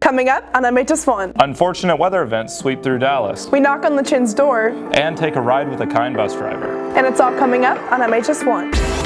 Coming up on MHS1. Unfortunate weather events sweep through Dallas. We knock on the Chin's door. And take a ride with a kind bus driver. And it's all coming up on MHS1.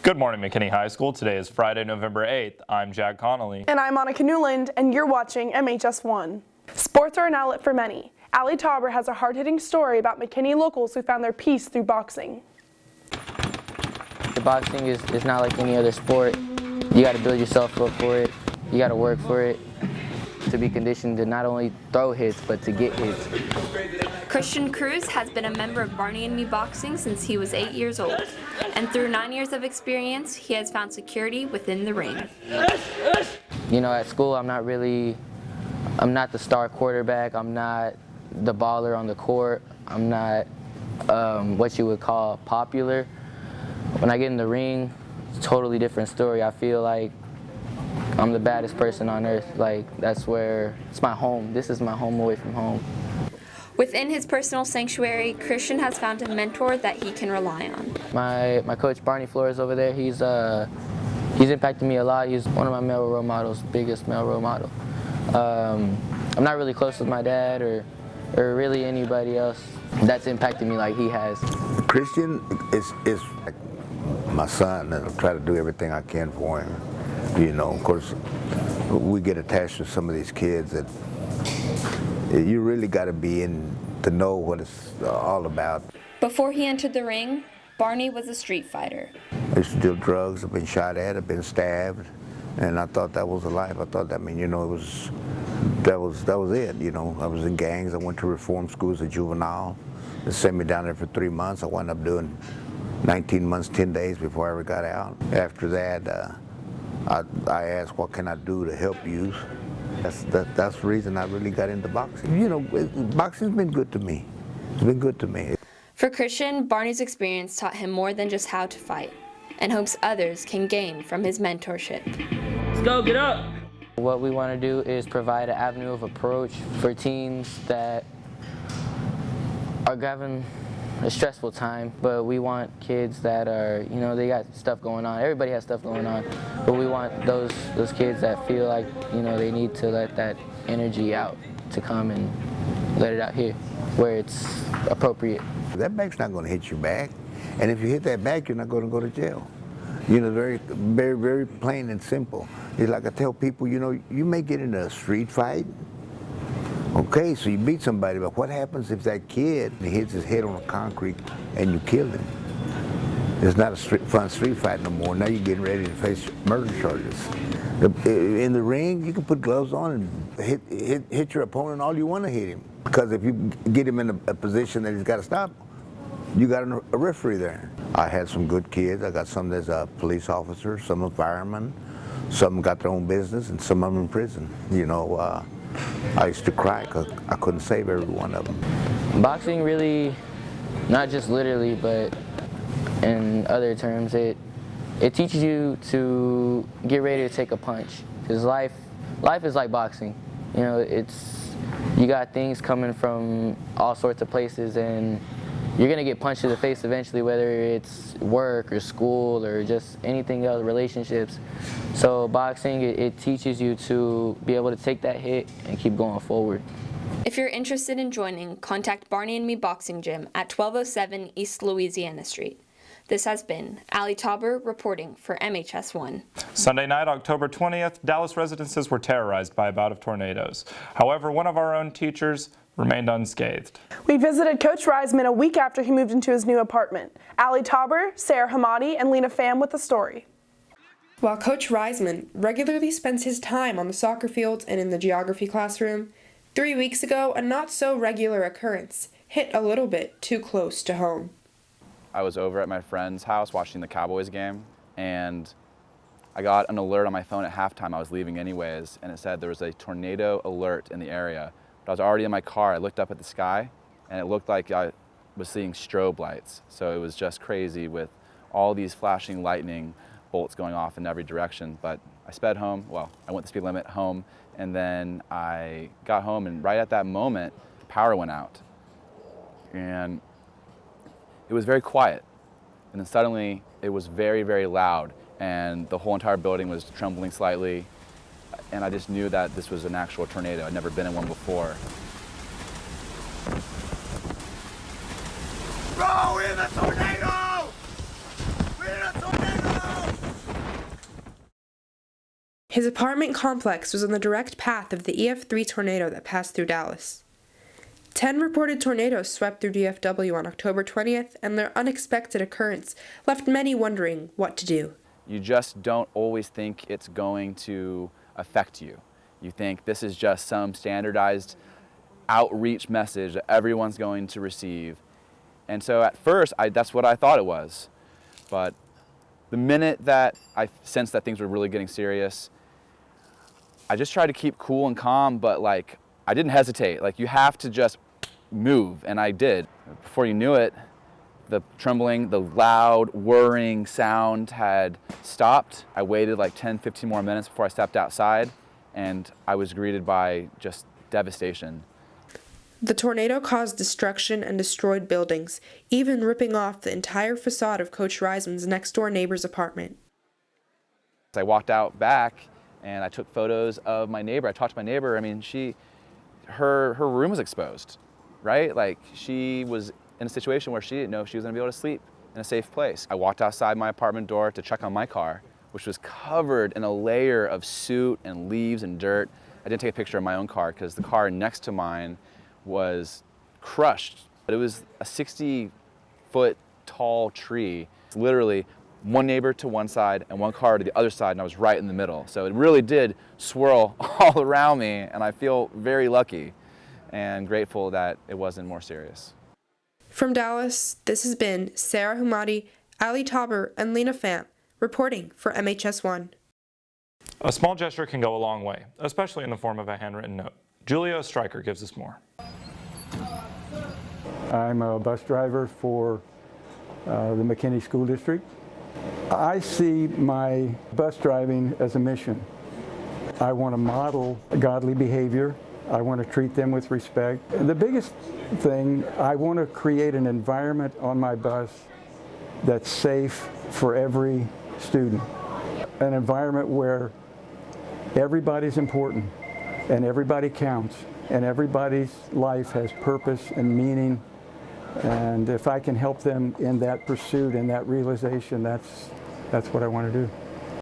Good morning, McKinney High School. Today is Friday, November 8th. I'm Jack Connolly. And I'm Monica Newland, and you're watching MHS1. Sports are an outlet for many. Allie Tauber has a hard-hitting story about McKinney locals who found their peace through boxing. The boxing is not like any other sport. You got to build yourself up for it. You got to work for it to be conditioned to not only throw hits, but to get hits. Christian Cruz has been a member of Barney and Me Boxing since he was 8 years old, and through 9 years of experience, he has found security within the ring. You know, at school, I'm not the star quarterback, I'm not the baller on the court, I'm not what you would call popular. When I get in the ring, it's a totally different story. I feel like I'm the baddest person on earth. Like, that's where, it's my home. This is my home away from home. Within his personal sanctuary, Christian has found a mentor that he can rely on. My coach, Barney Flores, over there, he's impacted me a lot. He's one of my male role models, biggest male role model. I'm not really close with my dad or really anybody else that's impacted me like he has. Christian is like my son, and I'll try to do everything I can for him. You know, of course, we get attached to some of these kids that you really got to be in to know what it's all about. Before he entered the ring, Barney was a street fighter. I used to deal drugs, I've been shot at, I've been stabbed, and I thought that was a life. I thought, I mean, you know, that was it, you know. I was in gangs, I went to reform schools as a juvenile. They sent me down there for 3 months. I wound up doing 19 months, 10 days before I ever got out. After that, I asked, what can I do to help you? That's the reason I really got into boxing. You know, boxing's been good to me. It's been good to me. For Christian, Barney's experience taught him more than just how to fight, and hopes others can gain from his mentorship. Let's go, get up! What we want to do is provide an avenue of approach for teens that are having a stressful time, but we want kids that are, you know, they got stuff going on. Everybody has stuff going on, but we want those kids that feel like, you know, they need to let that energy out to come and let it out here where it's appropriate. That bag's not going to hit you back, and if you hit that back, you're not going to go to jail. You know, very, very, very plain and simple. It's like I tell people, you know, you may get in a street fight. Okay, so you beat somebody, but what happens if that kid hits his head on the concrete and you kill him? It's not a fun street fight no more. Now you're getting ready to face murder charges. In the ring, you can put gloves on and hit your opponent all you want to hit him. Because if you get him in a position that he's got to stop, you got a referee there. I had some good kids. I got some that's a police officer, some are firemen, some got their own business, and some of them in prison. You know, I used to cry because I couldn't save every one of them. Boxing really, not just literally, but in other terms, it teaches you to get ready to take a punch. Because life is like boxing. You know, you got things coming from all sorts of places, and you're gonna get punched in the face eventually, whether it's work or school or just anything else, relationships. So boxing, it teaches you to be able to take that hit and keep going forward. If you're interested in joining, contact Barney and Me Boxing Gym at 1207 East Louisiana Street. This has been Allie Tauber reporting for MHS1. Sunday night, October 20th, Dallas residences were terrorized by a bout of tornadoes. However, one of our own teachers remained unscathed. We visited Coach Reisman a week after he moved into his new apartment. Allie Tauber, Sarah Hamadi, and Lena Pham with the story. While Coach Reisman regularly spends his time on the soccer fields and in the geography classroom, 3 weeks ago, a not-so-regular occurrence hit a little bit too close to home. I was over at my friend's house watching the Cowboys game, and I got an alert on my phone at halftime. I was leaving anyways, and it said there was a tornado alert in the area. But I was already in my car. I looked up at the sky, and it looked like I was seeing strobe lights. So it was just crazy with all these flashing lightning bolts going off in every direction. But I sped home, well, I went the speed limit home, and then I got home, and right at that moment, the power went out. And it was very quiet. And then suddenly it was very, very loud, and the whole entire building was trembling slightly. And I just knew that this was an actual tornado. I'd never been in one before. Bro, we're in a tornado! We're in a tornado! His apartment complex was in the direct path of the EF3 tornado that passed through Dallas. 10 reported tornadoes swept through DFW on October 20th, and their unexpected occurrence left many wondering what to do. You just don't always think it's going to affect you. You think this is just some standardized outreach message that everyone's going to receive. And so at first, that's what I thought it was. But the minute that I sensed that things were really getting serious, I just tried to keep cool and calm, but like, I didn't hesitate. Like, you have to just move, and I did. Before you knew it, the trembling, the loud, whirring sound had stopped. I waited like 10, 15 more minutes before I stepped outside, and I was greeted by just devastation. The tornado caused destruction and destroyed buildings, even ripping off the entire facade of Coach Reisman's next-door neighbor's apartment. I walked out back, and I took photos of my neighbor. I talked to my neighbor. I mean, her room was exposed, right? Like, she was in a situation where she didn't know if she was gonna be able to sleep in a safe place. I walked outside my apartment door to check on my car, which was covered in a layer of soot and leaves and dirt. I didn't take a picture of my own car because the car next to mine was crushed. But it was a 60-foot tall tree. It's literally one neighbor to one side and one car to the other side, and I was right in the middle. So it really did swirl all around me, and I feel very lucky and grateful that it wasn't more serious. From Dallas, this has been Sarah Humadi, Ali Tauber, and Lena Pham reporting for MHS1. A small gesture can go a long way, especially in the form of a handwritten note. Julia Stryker gives us more. I'm a bus driver for the McKinney School District. I see my bus driving as a mission. I want to model godly behavior. I want to treat them with respect. The biggest thing, I want to create an environment on my bus that's safe for every student. An environment where everybody's important and everybody counts and everybody's life has purpose and meaning. And if I can help them in that pursuit and that realization, that's what I want to do.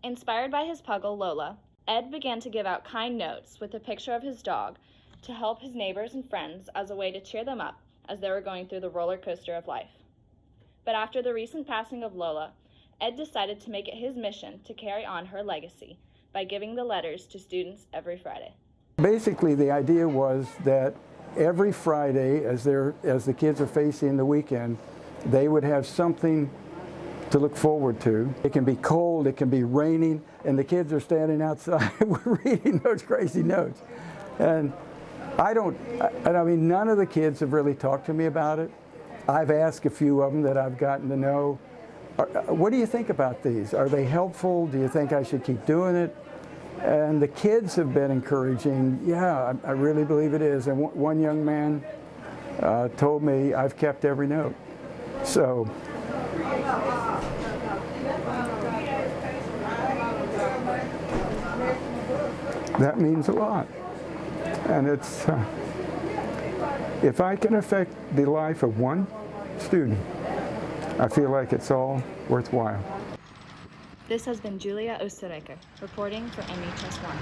Inspired by his puggle, Lola, Ed began to give out kind notes with a picture of his dog to help his neighbors and friends as a way to cheer them up as they were going through the roller coaster of life. But after the recent passing of Lola, Ed decided to make it his mission to carry on her legacy by giving the letters to students every Friday. Basically, the idea was that every Friday, as the kids are facing the weekend, they would have something to look forward to. It can be cold, it can be raining, and the kids are standing outside reading those crazy notes. And I mean, none of the kids have really talked to me about it. I've asked a few of them that I've gotten to know, what do you think about these? Are they helpful? Do you think I should keep doing it? And the kids have been encouraging, yeah, I really believe it is. And one young man told me, I've kept every note. So, that means a lot. And it's, if I can affect the life of one student, I feel like it's all worthwhile. This has been Julia Osterreicher reporting for MHS1.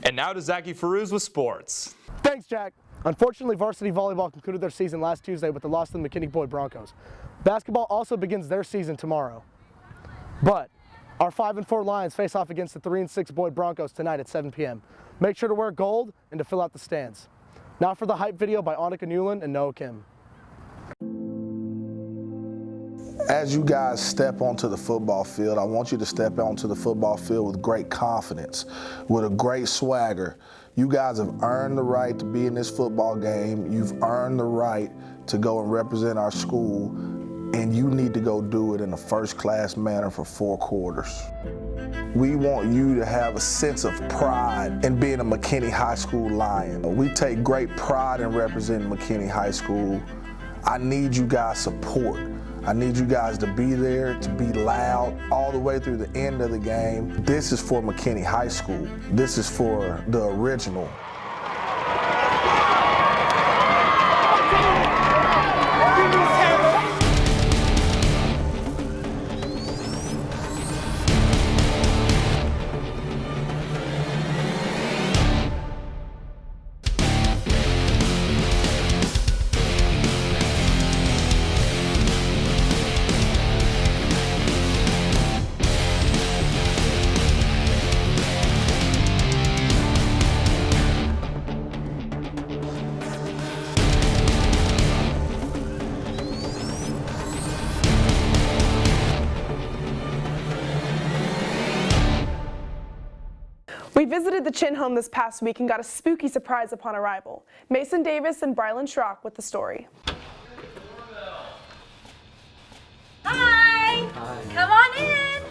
And now to Zaki Farouz with sports. Thanks, Jack. Unfortunately, varsity volleyball concluded their season last Tuesday with the loss to the McKinney Boy Broncos. Basketball also begins their season tomorrow. But our 5-4 Lions face off against the 3-6 Boyd Broncos tonight at 7 p.m. Make sure to wear gold and to fill out the stands. Now for the hype video by Annika Newland and Noah Kim. As you guys step onto the football field, I want you to step onto the football field with great confidence, with a great swagger. You guys have earned the right to be in this football game. You've earned the right to go and represent our school, and you need to go do it in a first-class manner for 4 quarters. We want you to have a sense of pride in being a McKinney High School Lion. We take great pride in representing McKinney High School. I need you guys' support. I need you guys to be there, to be loud, all the way through the end of the game. This is for McKinney High School. This is for the original. We visited the Chin home this past week and got a spooky surprise upon arrival. Mason Davis and Brylan Schrock with the story. Hi! Hi! Come on in!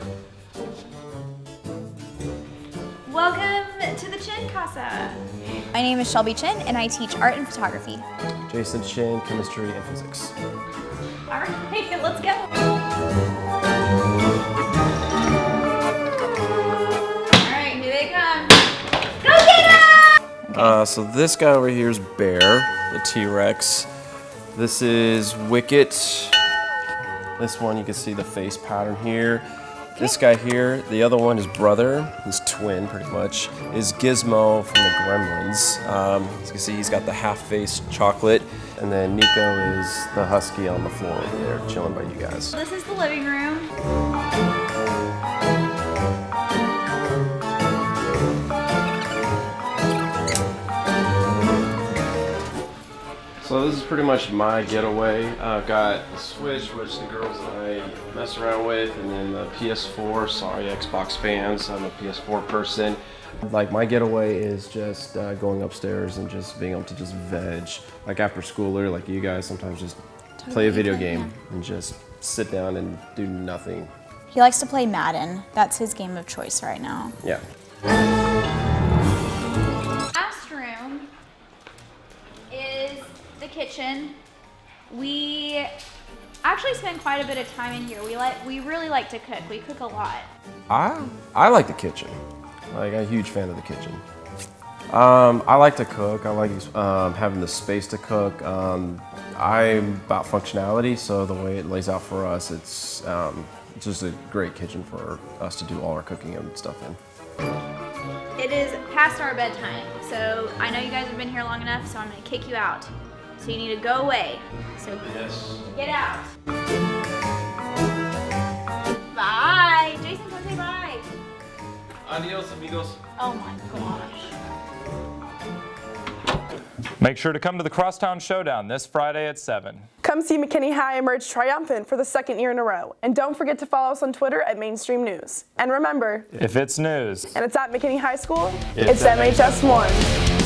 Welcome to the Chin Casa. My name is Shelby Chin and I teach art and photography. Jason Chin, chemistry and physics. All right, let's go. So this guy over here is Bear, the T-Rex. This is Wicket. This one, you can see the face pattern here. This guy here, the other one is Brother, his twin pretty much, is Gizmo from the Gremlins. As you can see, he's got the half-face chocolate. And then Nico is the husky on the floor over there, chilling by you guys. This is the living room. So this is pretty much my getaway. I've got the Switch, which the girls and I mess around with, and then the PS4. Sorry, Xbox fans, I'm a PS4 person. Like, my getaway is just going upstairs and just being able to just veg. Like after schooler, like you guys, sometimes just play a video game and just sit down and do nothing. He likes to play Madden. That's his game of choice right now. Yeah. Last room is the kitchen. We actually spend quite a bit of time in here. We really like to cook. We cook a lot. I like the kitchen. Like, I'm a huge fan of the kitchen. I like to cook. I like having the space to cook. I'm about functionality, so the way it lays out for us, it's just a great kitchen for us to do all our cooking and stuff in. It is past our bedtime, so I know you guys have been here long enough, so I'm gonna kick you out. So you need to go away. So yes. Get out. Bye. Jason, come say bye. Adios, amigos. Oh my gosh. Make sure to come to the Crosstown Showdown this Friday at 7. Come see McKinney High emerge triumphant for the 2nd year in a row. And don't forget to follow us on Twitter at Mainstream News. And remember, if it's news and it's at McKinney High School, it's MHS1.